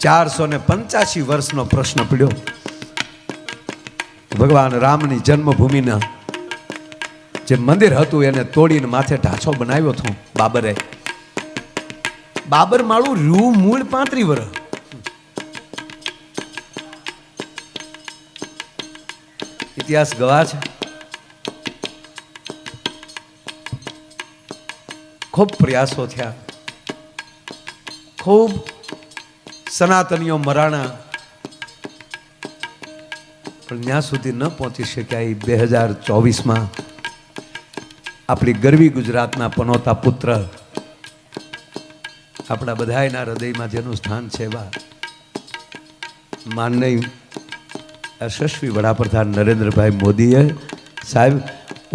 485 વર્ષનો પ્રશ્ન પડ્યો. ભગવાન રામની જન્મભૂમિના જે મંદિર હતું એને તોડીને માથે ઢાંચો બનાવ્યો હતો બાબરે. બાબર માળું રૂ મૂળ 35 વર્ષ. ઇતિહાસ ગવાહ છે. ખૂબ પ્રયાસો થયા, ખૂબ સનાતનીઓ મરાણા, પણ ત્યાં સુધી ન પહોંચી શક્યા. 2024માં આપણી ગરવી ગુજરાતના પનોતા પુત્ર, આપણા બધાયના હૃદયમાં જેનું સ્થાન છે એવા માનનીય યશસ્વી વડાપ્રધાન નરેન્દ્રભાઈ મોદીએ સાહેબ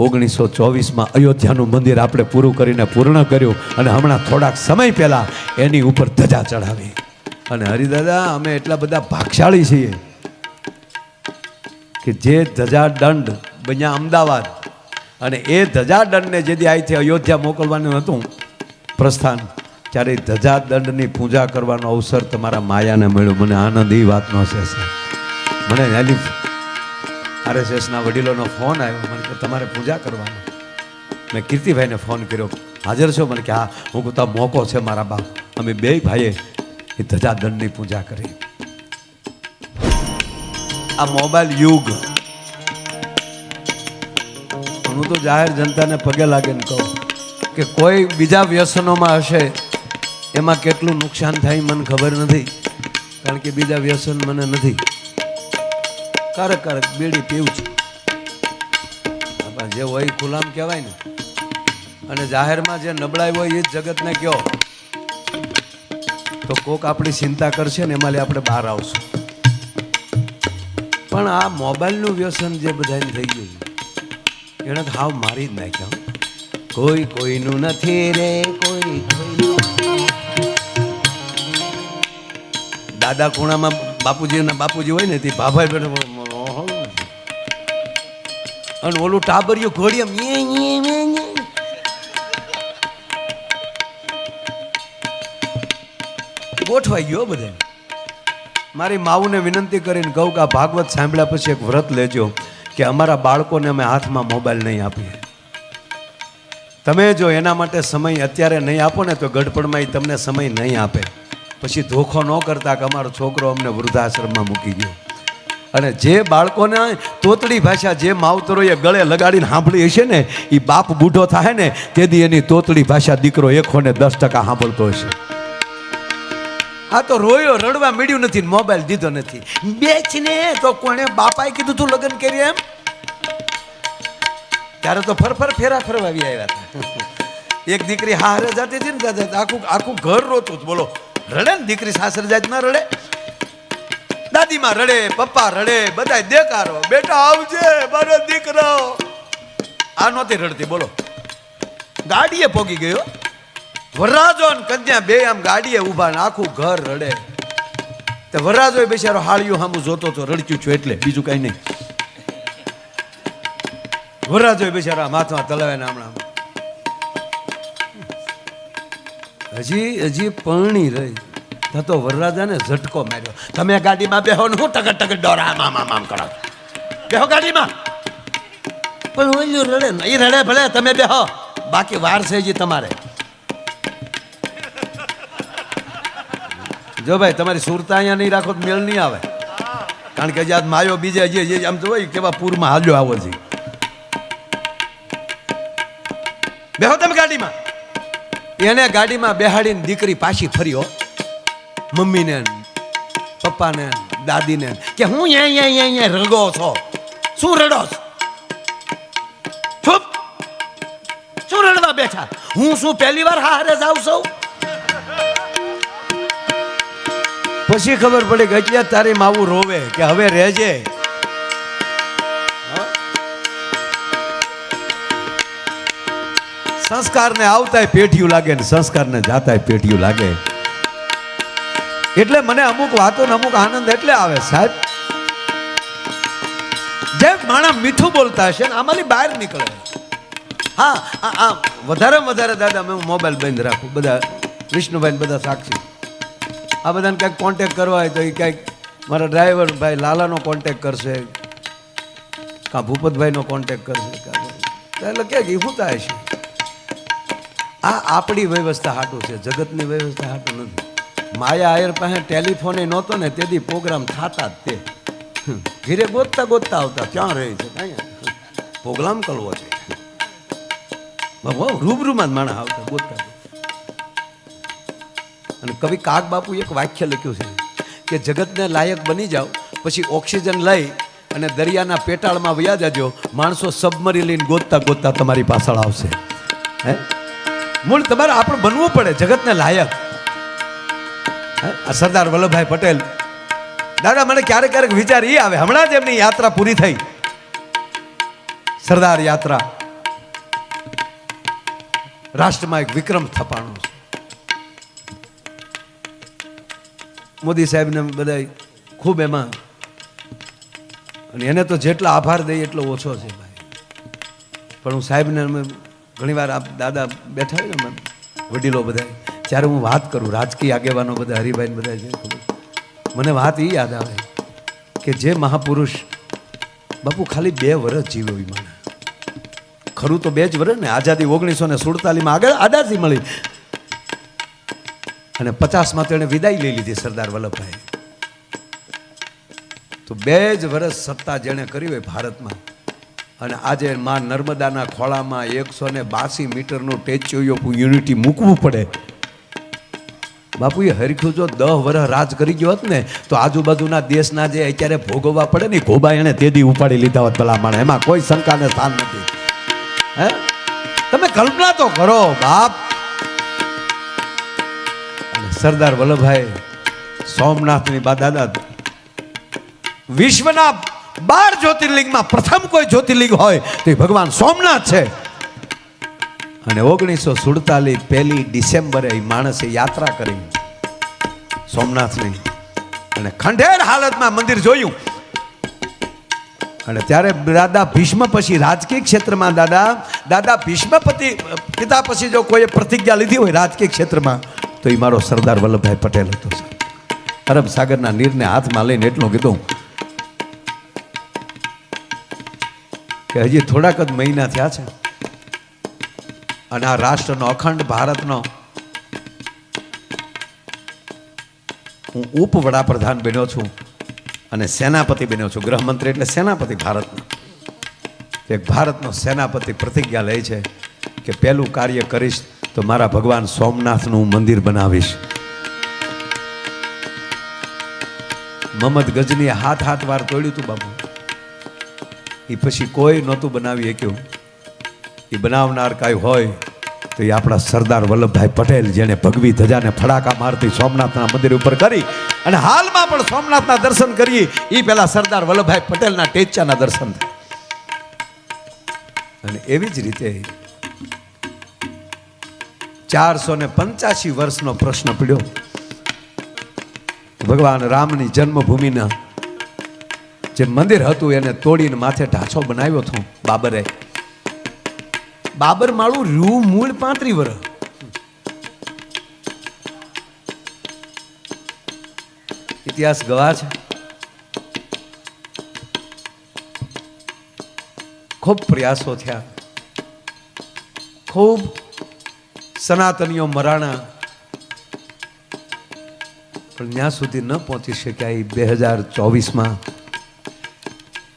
1924માં અયોધ્યાનું મંદિર આપણે પૂરું કરીને પૂર્ણ કર્યું અને હમણાં થોડાક સમય પહેલા એની ઉપર ધજા ચડાવી. અને હરિદાદા અમે એટલા બધા ભાગશાળી છીએ કે જે ધજા દંડ બન્યા અમદાવાદ, અને એ ધજા દંડને જેથી અહીંથી અયોધ્યા મોકલવાનું હતું પ્રસ્થાન, ત્યારે ધજા દંડની પૂજા કરવાનો અવસર તમારા માયાને મળ્યો. મને આનંદ એ વાતનો છે. મને હેલી RSSના વડીલોનો ફોન આવ્યો, મને કે તમારે પૂજા કરવાનો. મેં કીર્તિભાઈને ફોન કર્યો, હાજર છો? મને કે હા. હું કહું તો મોકો છે મારા બાપ. અમે બે ભાઈએ એ ધજા દંડની પૂજા કરી. આ મોબાઈલ યુગ, હું તો જાહેર જનતાને પગે લાગીને કહું કે કોઈ બીજા વ્યસનોમાં હશે એમાં કેટલું નુકસાન થાય મને ખબર નથી, કારણ કે બીજા વ્યસન મને નથી. કારક બીડી પીવું છું, જે હોય ખુલ્લામ કહેવાય ને. અને જાહેરમાં જે નબળાઈ હોય એ જ જગતને કહો તો કોક આપણી ચિંતા કરશે ને એમાં આપણે બહાર આવશું. પણ આ મોબાઈલનું વ્યસન જે બધાને થઈ ગયું એને તો હાવ મારી જ નાખ્યા. કોઈ કોઈનું નથી રે, કોઈ દાદા ખૂણામાં બાપુજી હોય ને તે ભાભાઈ બેઠો, અને ઓલું ટાબરિયું ઘોડિયા ગોઠવાઈ ગયો બધે. મારી માવુને વિનંતી કરીને કહું કે આ ભાગવત સાંભળ્યા પછી એક વ્રત લેજો કે અમારા બાળકોને અમે હાથમાં મોબાઈલ નહીં આપીએ. તમે જો એના માટે સમય અત્યારે નહીં આપો ને તો ગડપડમાં તમને સમય નહીં આપે. પછી ધોખો ન કરતા કે અમારો છોકરો અમને વૃદ્ધાશ્રમમાં મૂકી ગયો. અને જે બાળકોને તોતડી ભાષા જે માવતરોએ ગળે લગાડીને સાંભળી હશે ને એ બાપ બૂઢો થાય ને તેથી એની તોતડી ભાષા દીકરો 110% સાંભળતો હશે. આ તો રોયો, રડવા મળ્યું નથી, મોબાઈલ દીધો નથી. બેચને તો કોણે બાપાએ કીધું તું લગ્ન કરી એમ? ત્યારે તો ફેરા ફરવાવી આવ્યા હતા. એક દીકરી હારે જાતી હતી ને આખું ઘર રોતું. બોલો, રડે ને દીકરી સાસરે જાત ના રડે? દાદીમાં રડે, પપ્પા રડે, બધા દેકારો, બેટા આવજે મારો દીકરો. આ નહોતી રડતી. બોલો, ગાડીએ પોગી ગયો. વરરાજો ને કન્યા બે આમ ગાડીએ ઊભા ને આખું ઘર રડે. તે વરરાજો બિચારો હાળિયું સામું જોતો તો રડક્યું છું એટલે બીજું કઈ નહીં. વરરાજો બિચારા માથમાં તલાવે ને હમણાં હજી પરણી રહી તો વરરાજાને ઝટકો માર્યો. તમે ગાડીમાં બેહો ને હું ટકર ડોરા આમ કરો, બેહો ગાડીમાં. પણ ઓલું રડે ને, એ રડે ભલે, તમે બેહો, બાકી વાર છે હજી તમારે. જો ભાઈ તમારી સુરતા અહીંયા નહીં રાખો તો મેળ નહીં આવે, કારણ કે આજ માયો બીજે જે આમ તો હોય કેવા પૂરમાં હાલ્યો આવો છે. બેહો તમે ગાડીમાં. એને ગાડીમાં બેહાડીને દીકરી પાછી ફર્યો મમ્મીને પપ્પાને દાદીને કે હું અહીંયા રગો છો, શું રડો છો? ચૂપ, શું રડવા બેઠા? હું શું પહેલી વાર હારે જાઉં છું? પછી ખબર પડી કે એટલે તારી માવું રોવે કે હવે રહેજે. સંસ્કારને આવતાય પેઢિયું લાગે ને સંસ્કારને જાતાય પેઢિયું લાગે. એટલે મને અમુક વાતો ને અમુક આનંદ એટલે આવે સાહેબ, જેમ માણસ મીઠું બોલતા હશે ને આમાંથી બહાર નીકળે. હા, વધારે દાદા મેં મોબાઈલ બંધ રાખું, બધા વિષ્ણુભાઈ બધા સાક્ષી. આ બધાને ક્યાંક કોન્ટેક કરવા હોય તો એ ક્યાંક મારા ડ્રાઈવર ભાઈ લાલાનો કોન્ટેક કરશે, કાં ભૂપતભાઈનો કોન્ટેક કરશે, એટલે ક્યાંક એ શું થાય છે. આ આપણી વ્યવસ્થા હાટું છે, જગતની વ્યવસ્થા હાટું નથી. માયા આયર પાસે ટેલિફોને નહોતો ને તેથી પ્રોગ્રામ થતા જ તે ઘીરે ગોતતા ગોતતા આવતા ક્યાં રહે છે, પ્રોગ્રામ કરવો છે, રૂબરૂમાં જ માણસ આવતા ગોતતા. અને કવિ કાગ બાપુ એક વાક્ય લખ્યું છે કે જગતને લાયક બની જાઓ પછી ઓક્સિજન લઈ અને દરિયાના પેટાળમાં વયા જાજો, માણસો સબમરી લઈને ગોતતા ગોતતા તમારી પાછળ આવશે. હે મૂળ તમારે આપણે બનવું પડે જગતને લાયક. આ સરદાર વલ્લભભાઈ પટેલ દાદા, મને ક્યારેક ક્યારેક વિચાર એ આવે, હમણાં જ એમની યાત્રા પૂરી થઈ, સરદાર યાત્રા, રાષ્ટ્રમાં એક વિક્રમ થપાણો છે. મોદી સાહેબને બધા ખૂબ એમાં, અને એને તો જેટલા આભાર દઈએ એટલો ઓછો છે ભાઈ. પણ હું સાહેબને અમે ઘણીવાર આપ દાદા બેઠા હોય ને વડીલો બધા, જ્યારે હું વાત કરું, રાજકીય આગેવાનો બધા હરિભાઈ બધા છે, મને વાત એ યાદ આવે કે જે મહાપુરુષ બાપુ ખાલી 2 વર્ષ જીવ્યો એ માને, ખરું તો 2 જ વર્ષ ને, આઝાદી 1947 આગળ આઝાદી મળી અને 50માં તો એને વિદાય લઈ લીધી સરદાર વલ્લભભાઈ. તો 2 જ વર્ષ સત્તા જેણે કરી હોય ભારતમાં, અને આજે માં નર્મદાના ખોળામાં 182 મીટરનું સ્ટેચ્યુ ઓફ યુનિટી મૂકવું પડે. બાપુ એ હરખ્યું જો 10 વર્ષ રાજ કરી ગયો હોત ને તો આજુબાજુના દેશના જે અત્યારે ભોગવવા પડે ને ગોબા એને તેદી ઉપાડી લીધા હોત ભલા માણે, એમાં કોઈ શંકાને સ્થાન નથી. હે તમે કલ્પના તો કરો બાપ. સરદાર વલ્લભભાઈ સોમનાથની દાદા, વિશ્વના 12 જ્યોતિર્લિંગમાં પ્રથમ કોઈ જ્યોતિર્લિંગ હોય તો ભગવાન સોમનાથ છે. અને 1947 1 ડિસેમ્બરે એ માણસે યાત્રા કરી સોમનાથની, અને ખંડેર હાલતમાં મંદિર જોયું. અને ત્યારે દાદા ભીષ્મ પછી રાજકીય ક્ષેત્રમાં દાદા ભીષ્મ પિતા પછી જો કોઈ પ્રતિજ્ઞા લીધી હોય રાજકીય ક્ષેત્રમાં તો એ મારો સરદાર વલ્લભભાઈ પટેલ હતો. અરબ સાગરના નીરને હાથમાં લઈને એટલું કીધું કે હજી થોડાક જ મહિના થયા છે અને આ રાષ્ટ્રનો અખંડ ભારતનો હું ઉપવડાપ્રધાન બન્યો છું અને સેનાપતિ બન્યો છું. ગૃહમંત્રી એટલે સેનાપતિ ભારતનો. એક ભારતનો સેનાપતિ પ્રતિજ્ઞા લે છે કે પહેલું કાર્ય કરીશ તો મારા ભગવાન સોમનાથનું મંદિર બનાવીશ. મહમ્મદ ગજનીએ 7 વાર તોડ્યું હતું બાબુ, એ પછી કોઈ નહોતું બનાવી શક્યું. એ બનાવનાર કાંઈ હોય તો એ આપણા સરદાર વલ્લભભાઈ પટેલ, જેને ભગવી ધજાને ફડાકા મારતી સોમનાથના મંદિર ઉપર કરી અને હાલમાં પણ સોમનાથના દર્શન કરીએ એ પહેલા સરદાર વલ્લભભાઈ પટેલના ટેચાના દર્શન થાય. અને એવી જ રીતે 485 વર્ષનો પ્રશ્ન પડ્યો. ભગવાન રામની જન્મભૂમિના જે મંદિર હતું એને તોડીને માથે ઢાંચો બનાવ્યો હતો બાબરે. બાબર માળું રૂ મૂળ 35 વર્ષ. ઇતિહાસ ગવાહ છે. ખૂબ પ્રયાસો થયા, ખૂબ સનાતનીઓ મરાણા, પણ ત્યાં સુધી ન પહોંચી શક્યા. 2024માં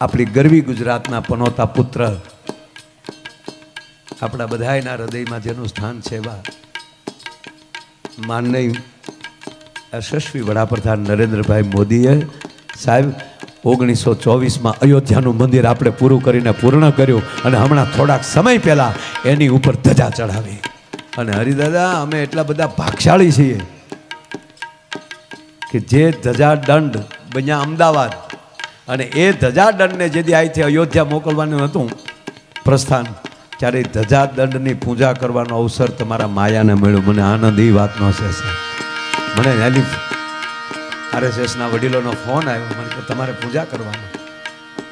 આપણી ગરવી ગુજરાતના પનોતા પુત્ર, આપણા બધાયના હૃદયમાં જેનું સ્થાન છે એવા માનનીય યશસ્વી વડાપ્રધાન નરેન્દ્રભાઈ મોદીએ સાહેબ 1924માં અયોધ્યાનું મંદિર આપણે પૂરું કરીને પૂર્ણ કર્યું અને હમણાં થોડાક સમય પહેલા એની ઉપર ધજા ચડાવી. અને હરિદાદા અમે એટલા બધા ભાગશાળી છીએ કે જે ધજા દંડ બન્યા અમદાવાદ, અને એ ધજા દંડને જેથી અહીંથી અયોધ્યા મોકલવાનું હતું પ્રસ્થાન, ત્યારે ધજા દંડની પૂજા કરવાનો અવસર તમારા માયાને મળ્યો. મને આનંદ એ વાતનો છે. મને એની RSSના વડીલોનો ફોન આવ્યો, મને કે તમારે પૂજા કરવાનો.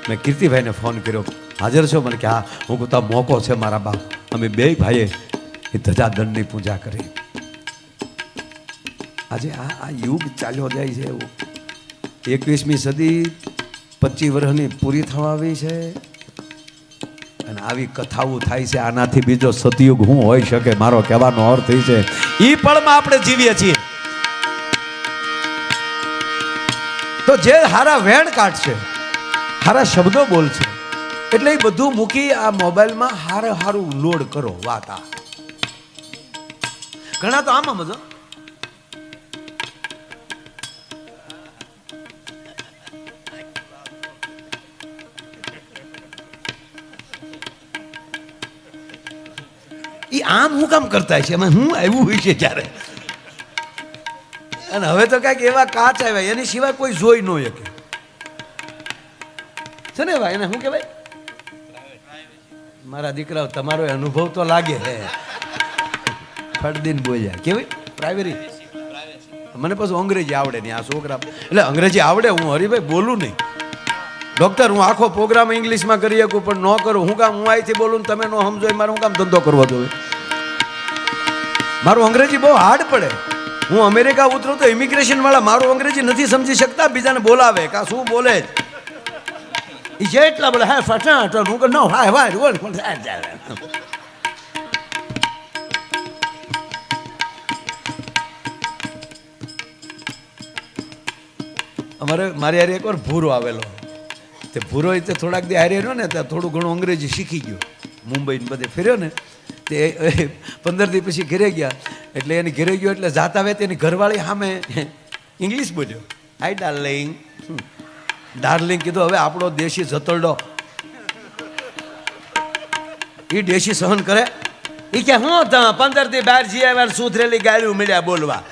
મેં કીર્તિભાઈને ફોન કર્યો, હાજર છો? મને કે હા. હું કહું તો મોકો છે મારા બાપ. અમે 2 ભાઈએ એ ધજા દંડની પૂજા કરી. આજે આ યુગ ચાલ્યો જાય છે એવું 21મી સદી 25 વર્ષની પૂરી થવા આવી છે અને આવી કથાઓ થાય છે. આનાથી બીજો સતયુગ હું હોઈ શકે? મારો કહેવાનો અર્થ એ છે ઈ પળમાં આપણે જીવીએ છીએ. તો જે હારા વેણ કાઢશે, હારા શબ્દો બોલશે, એટલે એ બધું મૂકી આ મોબાઈલમાં હારું લોડ કરો. વાત આ ઘણા તો આમાં મજો ઈ આમ હું કામ કરતા છે, એમાં હું આવ્યું હોય છે ત્યારે. અને હવે તો કઈક એવા કાચ આવ્યા એની સિવાય કોઈ જોઈ ન શકે છે ને ભાઈ. એને શું કહેવાય? મારા દીકરાઓ તમારો અનુભવ તો લાગે હે. ફટદીન બોલ્યા કેવી પ્રાઇવેરી. મને પછી અંગ્રેજી આવડે નહીં. આ છોકરા એટલે અંગ્રેજી આવડે, હું હરિભાઈ બોલું નહીં. ડોક્ટર હું આખો પ્રોગ્રામ ઇંગ્લિશમાં કરી શકું પણ ન કરું. હું કામ? હું અહીંથી બોલું તમે ન સમજો મારે હું કામ ધંધો કરવો જોઈએ? મારું અંગ્રેજી બહુ હાર્ડ પડે. હું અમેરિકા ઉતરું તો ઇમિગ્રેશન વાળા મારું અંગ્રેજી નથી સમજી શકતા, બીજાને બોલાવે કા શું બોલે છે એટલા બોલે હા ફટા તો હું નો હા વાય અમારે મારી હારે એકવાર ભૂરો આવેલો. તે ભૂરો તે થોડાક દી હારે રહ્યો ને ત્યાં થોડું ઘણું અંગ્રેજી શીખી ગયો. મુંબઈ બધે ફેર્યો ને તે 15 દી પછી ઘરે ગયા. એટલે એની ઘરે ગયો એટલે જાતા આવે તેની ઘરવાળી સામે ઇંગ્લિશ બોલ્યો. હાય ડાર્લિંગ. ડાર્લિંગ કીધું. હવે આપણો દેશી જતરડો એ દેશી સહન કરે? એ કે હું 15 થી બહાર જઈએ વાર સુધરેલી ગાળ્યું મળ્યા બોલવા.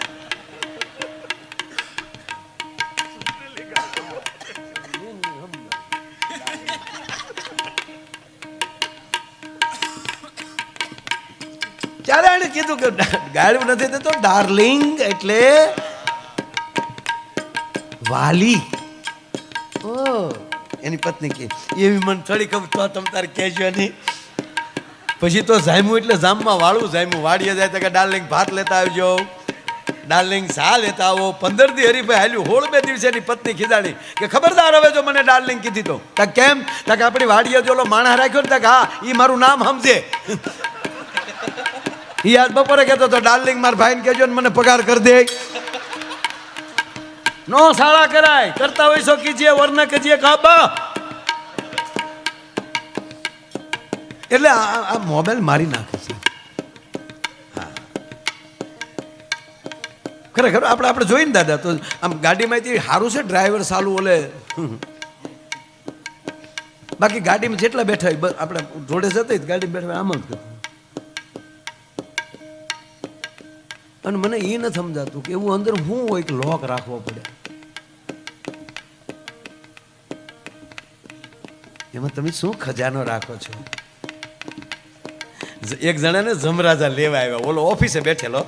ત્યારે એને કીધું કે ગાળ્યું નથી થતો, ડાર્લિંગ એટલે વાલી. ઓ એની પત્ની કે એવી મને થોડી ખબર તો તમ તારે કહેજો નહીં. પછી તો જામ્યું એટલે જામમાં વાળું જામ્યું. વાડીએ જાય તો કે ડાર્લિંગ ભાત લેતા આવજો, ડાર્લિંગ સા લેતા આવો. 15 દી હરીભાઈ હાલ્યું. 16મે દિવસે એની પત્ની ખીજાણી કે ખબરદાર હવે જો મને ડાર્લિંગ કીધી તો. કેમ? કે આપણી વાડીએ જો માણસ રાખ્યો ને હા એ મારું નામ સમજે. ઈ આજ બપોરે કહેતો તો ડાર્લિંગ મારા ભાઈને કહેજો ને મને પગાર કરી દે. નો શાળા કરાય, કરતા હોય છો કીજીએ વરના કજીએ કાબા. એટલે આ મોબાઈલ મારી નાખે છે. ખરેખર આપણે જોઈને દાદા તો આમ ગાડીમાંથી સારું છે ડ્રાઈવર સાલું ઓલે. બાકી ગાડીમાં જેટલા બેઠા હોય આપણે જોડે જતા ગાડીમાં બેઠા આમ જ કરતા. અને મને એ નથી સમજાતું કે એવું અંદર શું હોય કે લોક રાખવો પડે. એમાં તમે શું ખજાનો રાખો છો? એક જણાને જમરાજા લેવા આવ્યા. ઓલો ઓફિસે બેઠેલો.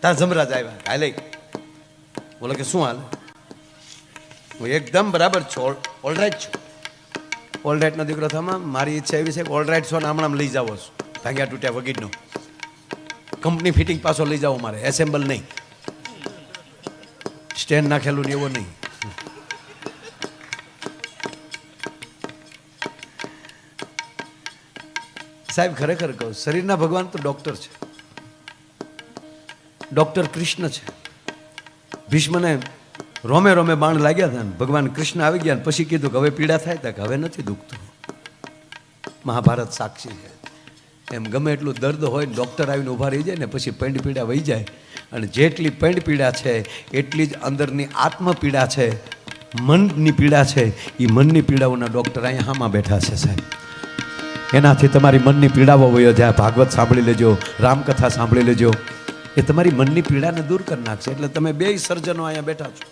ત્યાં જમરાજા આવ્યા. હાલે બોલો કે શું હાલે? હું એકદમ બરાબર છું, ઓલરાઈટ છું. ઓલરાઈટ નો દીકરો થવામાં મારી ઈચ્છા એવી છે કે ઓલરાઈટ છો ને હમણાં લઈ જાવો છું. ભાગ્યા તૂટ્યા વગીરનો કંપની ફિટિંગ પાછો લઈ જાઓ મારે, એસેમ્બલ નહીં, સ્ટેન્ડ નાખેલું ને એવો નહીં. સાહેબ ખરેખર કહું, શરીરના ભગવાન તો ડોક્ટર છે. ડોક્ટર કૃષ્ણ છે. ભીષ્મને રોમે રોમે બાણ લાગ્યા હતા ને ભગવાન કૃષ્ણ આવી ગયા ને પછી કીધું કે હવે પીડા થાય તા કે હવે નથી દુખતું. મહાભારત સાક્ષી છે. એમ ગમે એટલું દર્દ હોય ડૉક્ટર આવીને ઊભા રહી જાય ને પછી પૈંડ પીડા વહી જાય. અને જેટલી પૈંડ પીડા છે એટલી જ અંદરની આત્મપીડા છે, મનની પીડા છે. એ મનની પીડાઓના ડૉક્ટર અહીંયા હામાં બેઠા છે સાહેબ. એનાથી તમારી મનની પીડાઓ વયો જાય. ભાગવત સાંભળી લેજો, રામકથા સાંભળી લેજો, એ તમારી મનની પીડાને દૂર કરી નાખશે. એટલે તમે બે સર્જનો અહીંયા બેઠા છો.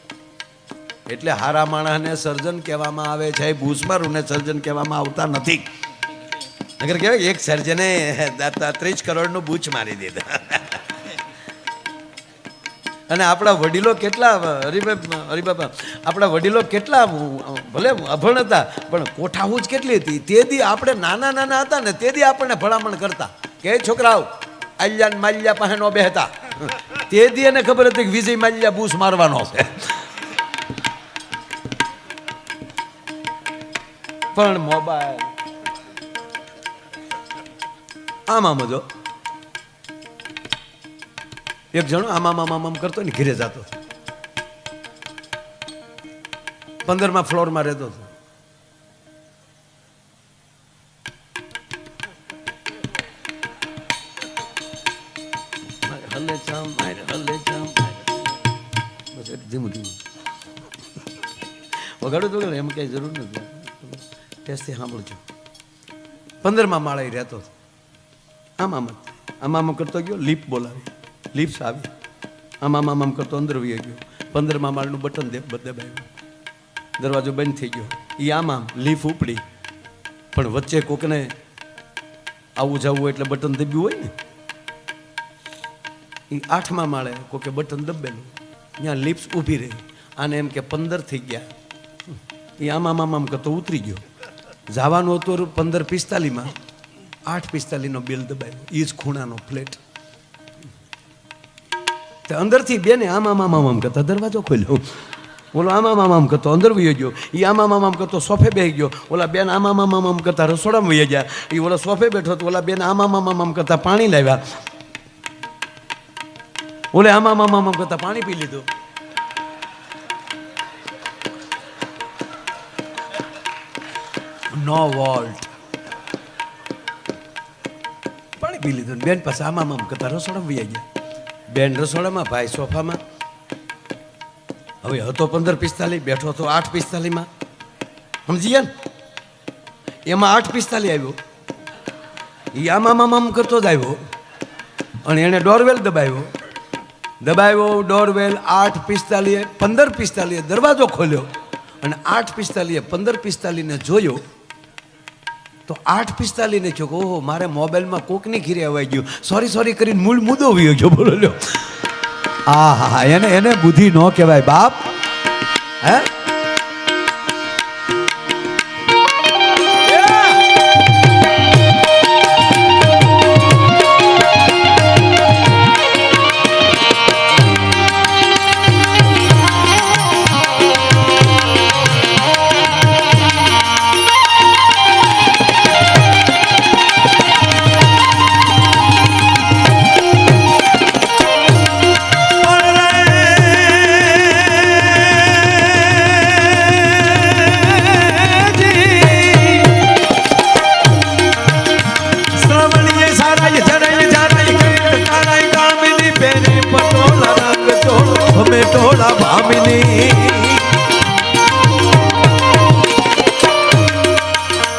એટલે હારા માણસને સર્જન કહેવામાં આવે છે, ભૂસમારુને સર્જન કહેવામાં આવતા નથી. નગર કહેવાય એક સર્જને 30 કરોડનું બૂચ મારી દીધા. અને આપણા વડીલો કેટલા હરિબાબા આપણા વડીલો કેટલા ભલે અભણ હતા પણ કોઠાહૂજ કેટલી હતી. તેથી આપણે નાના નાના હતા ને તેથી આપણને ભલામણ કરતા કે છોકરાઓ આલ્યા માલ્યા પાસે નો બેહતા. તેથી એને ખબર હતી કે વિજય માલ્યા બૂસ મારવાનો છે. પણ મોબાઈલ આમ જો એક જણો આમ કરતો ને ઘીરે જતો 15મા ફ્લોરમાં રહેતો હતો. ધીમું ધીમું વગાડું તો એમ કઈ જરૂર નથી. ટેસ્ટથી સાંભળજો. 15મા માળે રહેતો હતો. આમ કરતો ગયો. લીપ બોલાવી, લીપ્સ આવી. આમ કરતો અંદર વહી ગયો. 15મા માળનું બટન દબાવ્યું, દરવાજો બંધ થઈ ગયો. એ આમ લીફ ઉપડી, પણ વચ્ચે કોકને આવું જવું એટલે બટન દબ્યું હોય ને. એ 8મા માળે કોકે બટન દબેલું, ત્યાં લીપ્સ ઊભી રહી. આને એમ કે 15 થઈ ગયા. એ આમ કરતો ઉતરી ગયો. જવાનું હતું 15:45માં, 8:45નો બિલ દબાવ્યો. એ જ ખૂણાનો ફ્લેટ. અંદરથી બેને આમ કરતા દરવાજો ખોલ્યો. ઓલો આમ કરતો અંદર વહી ગયો. એ આમ કરતો સોફે બેસી ગયો. ઓલા બેન આમ કરતા રસોડામાં વહી ગયા. એ ઓલા સોફે બેઠો તો ઓલા બેન આમ કરતા પાણી લાવ્યા. ઓલે આમ કરતા પાણી પી લીધું. નો વોલ્ટ પાણી પી લીધું. બેન પાસે આમ કરતા રસોડામાં વહી ગયા. બેન રસોડામાં, ભાઈ સોફામાં. હવે હતો 15:45, બેઠો હતો 8:45માં. સમજી ગયા ને? એમાં 8:45 આવ્યો. એ આમ કરતો જ આવ્યો અને એણે ડોરવેલ દબાવ્યો. ડોરવેલ 8:45, 15:45 દરવાજો ખોલ્યો અને 8:45, 15:45 જોયો તો 8:45 ને કહ્યું ઓહો મારે મોબાઈલમાં કોકની ઘીરે અવાઈ ગયું. સોરી કરીને મૂળ મુદ્દો વયો ગયો. બોલો લ્યો. હા એને બુદ્ધિ ન કહેવાય બાપ. હે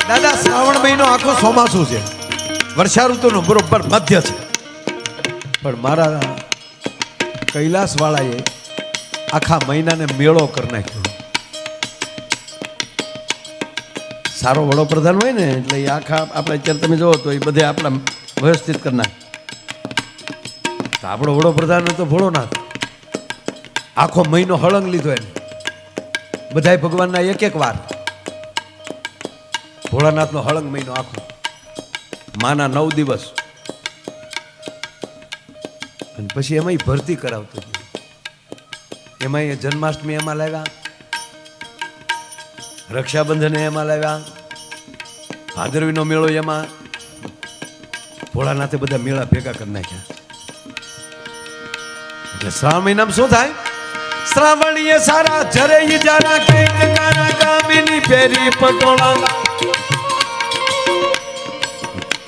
દાદા શ્રાવણ મહિનો આખો ચોમાસું છે, વર્ષા ઋતુનો બરોબર મધ્ય છે. પણ મારા કૈલાસ વાળાએ આખા મહિનાને મેળો કરી નાખ્યો. સારો વડોપ્રધાન હોય ને એટલે એ આખા આપણે અત્યારે તમે જોવો તો એ બધે આપણા વ્યવસ્થિત કરી નાખે. તો આપણો વડોપ્રધાન તો ભોળોનાથ આખો મહિનો હળંગ લીધો એને. બધાય ભગવાનના એક વાર. ભોળાનાથનો હળંગ મહિનો આખો, માના 9 દિવસ. અને પછી એમાં ભરતી કરાવતો હતો. એમાં જન્માષ્ટમી એમાં લાવ્યા, રક્ષાબંધન એમાં લાવ્યા, ભાદરવીનો મેળો એમાં. ભોળાનાથે બધા મેળા ભેગા કરી નાખ્યા. એટલે શ્રાવણ મહિનામાં શું થાય? શ્રાવણીએ સારા જરે જારા કે કાના કામિની પેરી પટોળા.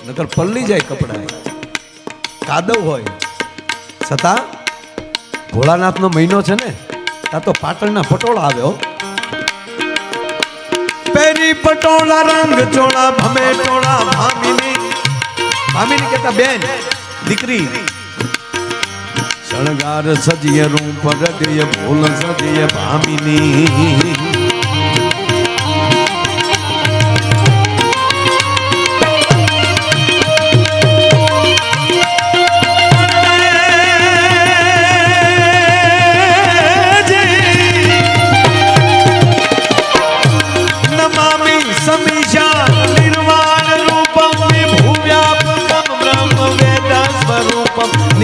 નકર પલ્લી જાય કપડા, કાદવ હોય. છતાં ભોળાનાથનો મહિનો છે ને, આ તો પાટણના પટોળા આવ્યો. પેરી પટોળા રંગ ચોળા ભમે ટોળા ભામીની કેતા બેન દીકરી. શણગાર સજીએ રૂપ રડીએ ભૂલ સજીએ ભામીની.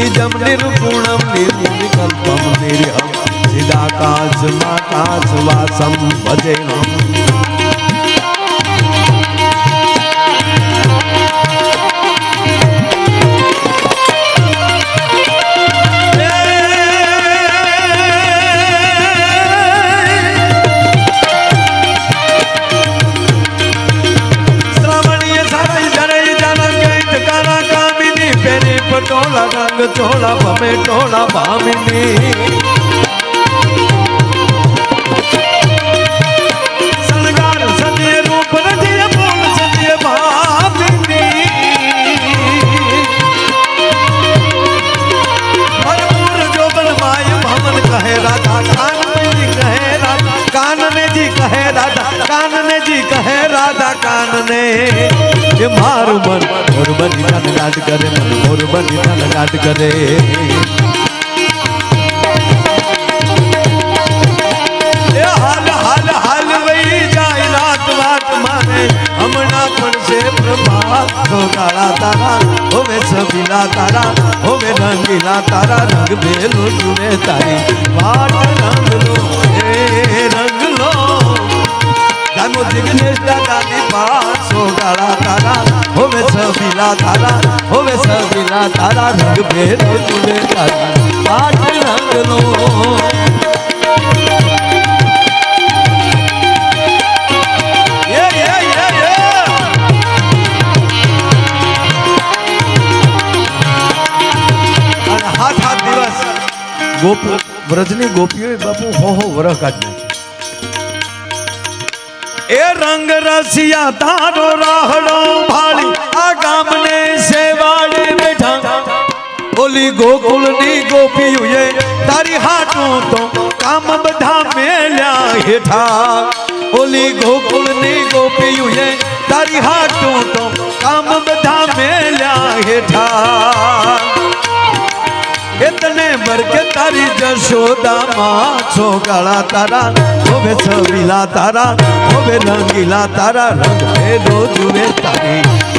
निजम निर्गुणम निर्विकल्पम निर्हम चिदाकाशमाकाशवासम भजेहम। टोला रंग चोला भमे टोला भामिनी संगार सजे रूप रजिए बोल सजे भामिनी भरपूर जोबन माय भवन कहे राधा कानन जी कहे राधा कानने जी कहे राधा कानने जी कहे राधा कानने ये मारू मन मोर बनी धन गाट करे मन मोर बनी धन गाट करे। ये हाल हाल हाल वही जाए रात रात माने हमना पण से प्रभात तो काला तारा होवे सबीला तारा होवे रंगीला तारा रंग बेलो जुए तारी बाट रंग लो ए रंग लो जानो जिग्नेश दादा नी पासो गाला तारा होवे सबीला तारा होवे सबीला तारा रंग भेदो तुले तारा बाट रंग लो। ये हाथ हाथ दिवस गोप व्रजनी गोपीओ बापू हो वरह काढ ए रंग रसिया तारो राहड़ो भाली आ गामने सेवाड़ी बैठा बोली गोकुल नी गोपी हुए तारी हाथों तो काम बधा मेल्या हेठा बोली गोकुल नी गोपी हुए तारी हाथों तो काम बधा मेल्या हेठा इतने भर के तारी जशोदा माँ छो गाला तारा होवे सबीला तारा होवे रंगीला तारा रंग भेदो जुए तारी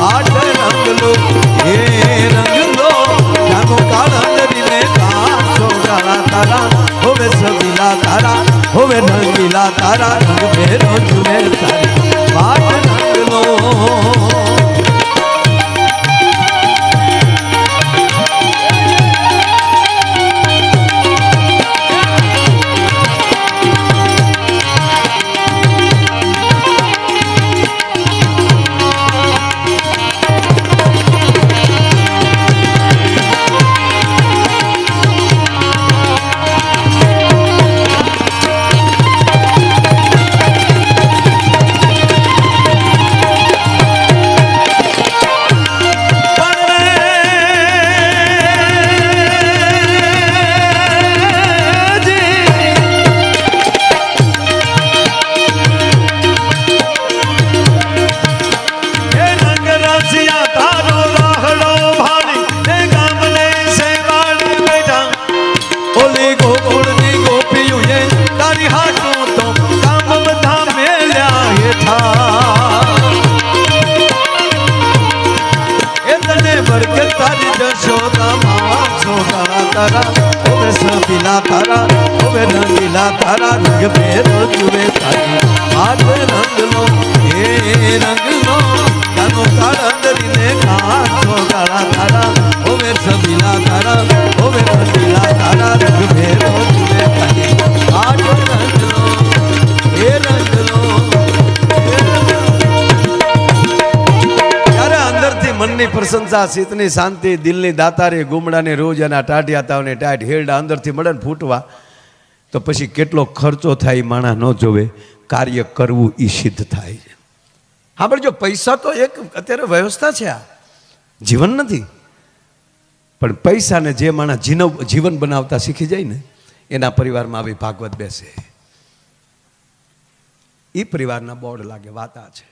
आठ रंग लो ये रंग लो जानो काला नदी में छो गाला तारा होवे सबीला तारा होवे रंगीला तारा रंग भेदो जुए तारी आठ रंग लो। तारा होवे सबीला तारा होवे रंगीला तारा रंग भेदो जुए तारी आठ रंग लो ये रंग लो जानो काला अंदरी ने काछो गाला तारा होवे सबीला तारा होवे रंगीला तारा रंग भेदो जुए तारी आठ रंग लो ये रंग लो। मननी प्रशंसा शीतनी शांति दिलनी दातारी गुमडाने रोज एना टाઢિયા તાવને ટાઢ હેરડા અંદરથી મળે ને ફૂટવા તો પછી કેટલો ખર્ચો થાય માણા ન જોવે કાર્ય કરવું ઈ સિદ્ધ થાય છે। હા પણ જો પૈસા તો એક અત્યારે વ્યવસ્થા છે, આ જીવન નથી, પણ પૈસાને જે માણા જીવન બનાવતા શીખી જાય ને એના પરિવારમાં આવી ભાગવત બેસે, ઈ પરિવારના બોર્ડ લાગે વાત આ છે।